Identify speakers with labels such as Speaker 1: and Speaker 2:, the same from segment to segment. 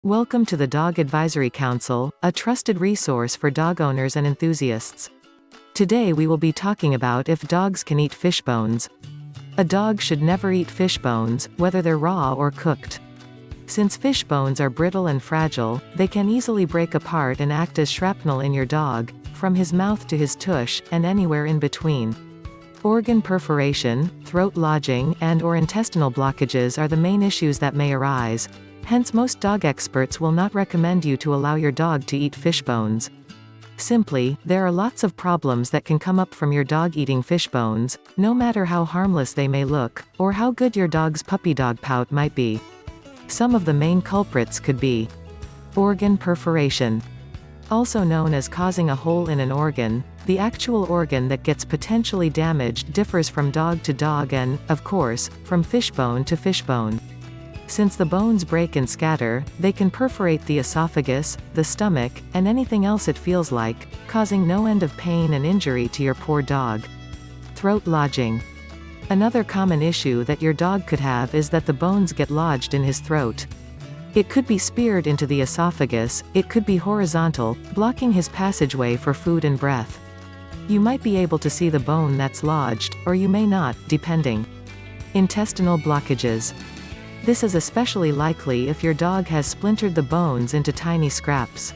Speaker 1: Welcome to the Dog Advisory Council, a trusted resource for dog owners and enthusiasts. Today we will be talking about if dogs can eat fish bones. A dog should never eat fish bones, whether they're raw or cooked. Since fish bones are brittle and fragile, they can easily break apart and act as shrapnel in your dog, from his mouth to his tush, and anywhere in between. Organ perforation, throat lodging, and/or intestinal blockages are the main issues that may arise. Hence most dog experts will not recommend you to allow your dog to eat fish bones. Simply, there are lots of problems that can come up from your dog eating fish bones, no matter how harmless they may look, or how good your dog's puppy dog pout might be. Some of the main culprits could be organ perforation. Also known as causing a hole in an organ, the actual organ that gets potentially damaged differs from dog to dog and, of course, from fishbone to fishbone. Since the bones break and scatter, they can perforate the esophagus, the stomach, and anything else it feels like, causing no end of pain and injury to your poor dog. Throat lodging. Another common issue that your dog could have is that the bones get lodged in his throat. It could be speared into the esophagus, it could be horizontal, blocking his passageway for food and breath. You might be able to see the bone that's lodged, or you may not, depending. Intestinal blockages. This is especially likely if your dog has splintered the bones into tiny scraps.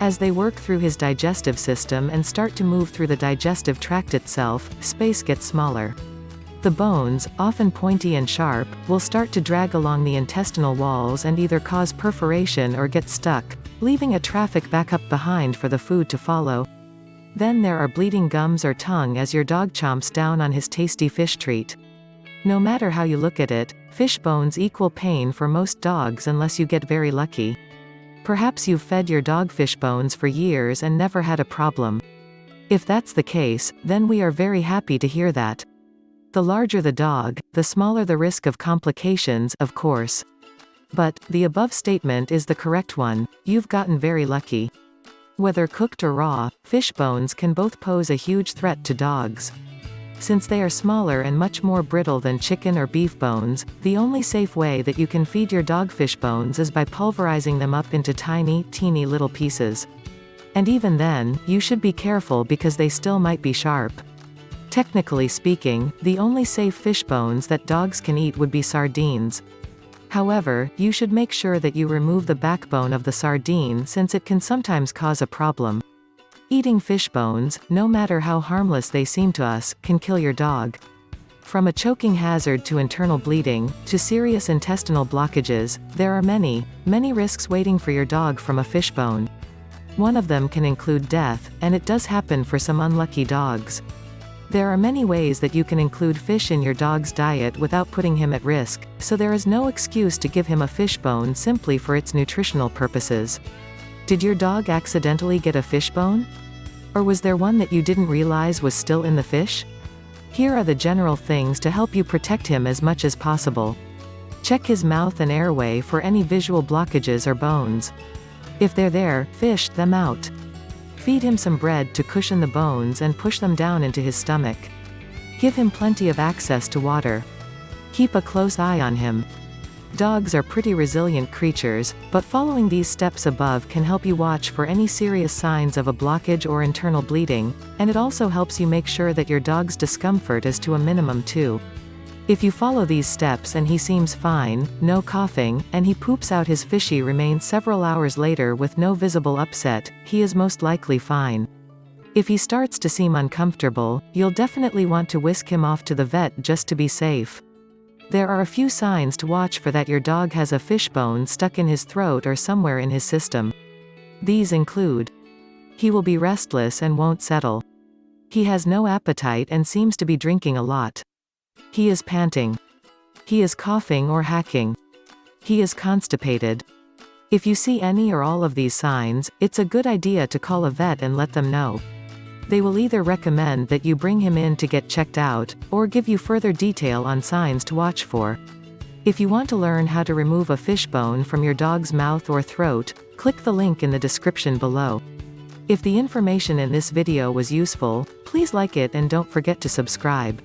Speaker 1: As they work through his digestive system and start to move through the digestive tract itself, space gets smaller. The bones, often pointy and sharp, will start to drag along the intestinal walls and either cause perforation or get stuck, leaving a traffic backup behind for the food to follow. Then there are bleeding gums or tongue as your dog chomps down on his tasty fish treat. No matter how you look at it, fish bones equal pain for most dogs unless you get very lucky. Perhaps you've fed your dog fish bones for years and never had a problem. If that's the case, then we are very happy to hear that. The larger the dog, the smaller the risk of complications, of course. But, the above statement is the correct one, you've gotten very lucky. Whether cooked or raw, fish bones can both pose a huge threat to dogs. Since they are smaller and much more brittle than chicken or beef bones, the only safe way that you can feed your dog fish bones is by pulverizing them up into teeny little pieces. And even then, you should be careful because they still might be sharp. Technically speaking, the only safe fish bones that dogs can eat would be sardines. However, you should make sure that you remove the backbone of the sardine since it can sometimes cause a problem. Eating fish bones, no matter how harmless they seem to us, can kill your dog. From a choking hazard to internal bleeding, to serious intestinal blockages, there are many risks waiting for your dog from a fish bone. One of them can include death, and it does happen for some unlucky dogs. There are many ways that you can include fish in your dog's diet without putting him at risk, so there is no excuse to give him a fish bone simply for its nutritional purposes. Did your dog accidentally get a fish bone? Or was there one that you didn't realize was still in the fish? Here are the general things to help you protect him as much as possible. Check his mouth and airway for any visual blockages or bones. If they're there, fish them out. Feed him some bread to cushion the bones and push them down into his stomach. Give him plenty of access to water. Keep a close eye on him. Dogs are pretty resilient creatures, but following these steps above can help you watch for any serious signs of a blockage or internal bleeding, and it also helps you make sure that your dog's discomfort is to a minimum too. If you follow these steps and he seems fine, no coughing, and he poops out his fishy remains several hours later with no visible upset, he is most likely fine. If he starts to seem uncomfortable, you'll definitely want to whisk him off to the vet just to be safe. There are a few signs to watch for that your dog has a fish bone stuck in his throat or somewhere in his system. These include: he will be restless and won't settle. He has no appetite and seems to be drinking a lot. He is panting. He is coughing or hacking. He is constipated. If you see any or all of these signs, it's a good idea to call a vet and let them know. They will either recommend that you bring him in to get checked out, or give you further detail on signs to watch for. If you want to learn how to remove a fish bone from your dog's mouth or throat, click the link in the description below. If the information in this video was useful, please like it and don't forget to subscribe.